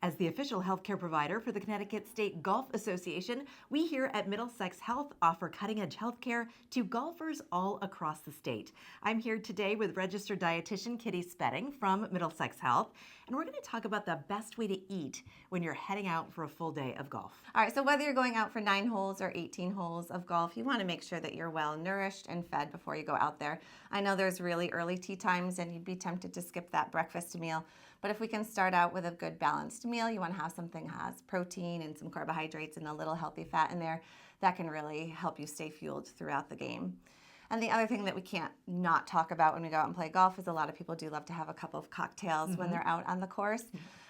As the official healthcare provider for the Connecticut State Golf Association, we here at Middlesex Health offer cutting-edge healthcare to golfers all across the state. I'm here today with registered dietitian Kittie Spedding from Middlesex Health, and we're going to talk about the best way to eat when you're heading out for a full day of golf. All right, so whether you're going out for 9 holes or 18 holes of golf, you want to make sure that you're well nourished and fed before you go out there. I know there's really early tee times and you'd be tempted to skip that breakfast meal, but if we can start out with a good balanced meal, you want to have something that has protein and some carbohydrates and a little healthy fat in there. That can really help you stay fueled throughout the game. And the other thing that we can't not talk about when we go out and play golf is a lot of people do love to have a couple of cocktails when they're out on the course.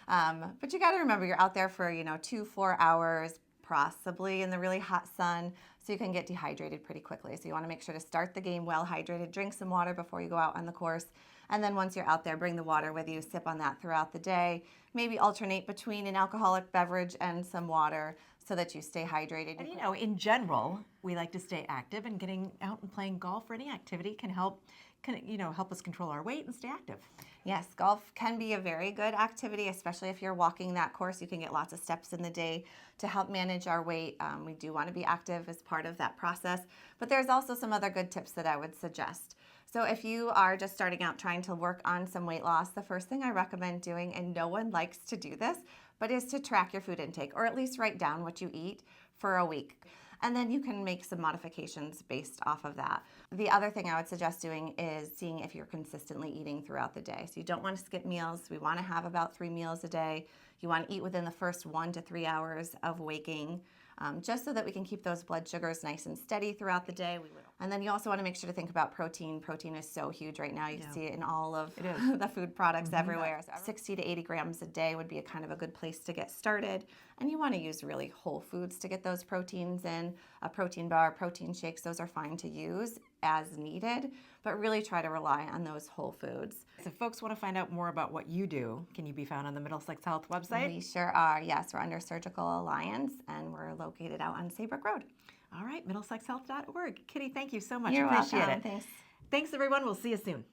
But you got to remember you're out there for 2-4 hours, possibly in the really hot sun, so you can get dehydrated pretty quickly. So you want to make sure to start the game well hydrated, drink some water before you go out on the course, and then once you're out there, bring the water with you, sip on that throughout the day, maybe alternate between an alcoholic beverage and some water so that you stay hydrated. And in general, we like to stay active, and getting out and playing golf or any activity can help us control our weight and stay active. Yes, golf can be a very good activity, especially if you're walking that course. You can get lots of steps in the day to help manage our weight. We do want to be active as part of that process, but there's also some other good tips that I would suggest. So if you are just starting out trying to work on some weight loss, the first thing I recommend doing, and no one likes to do this, but is to track your food intake, or at least write down what you eat for a week. And then you can make some modifications based off of that. The other thing I would suggest doing is seeing if you're consistently eating throughout the day. So you don't want to skip meals. We want to have about 3 meals a day. You want to eat within the first 1 to 3 hours of waking, just so that we can keep those blood sugars nice and steady throughout the day. And then you also want to make sure to think about protein. Protein is so huge right now. You see it in all of the food products everywhere. So 60 to 80 grams a day would be a kind of a good place to get started. And you want to use really whole foods to get those proteins in. A protein bar, protein shakes, those are fine to use as needed, but really try to rely on those whole foods. So if folks want to find out more about what you do, can you be found on the Middlesex Health website? We sure are. Yes, we're under Surgical Alliance, and we're located out on Saybrook Road. All right, middlesexhealth.org. Kittie, thank you so much. You're Appreciate welcome. it. Thanks. Thanks, everyone. We'll see you soon.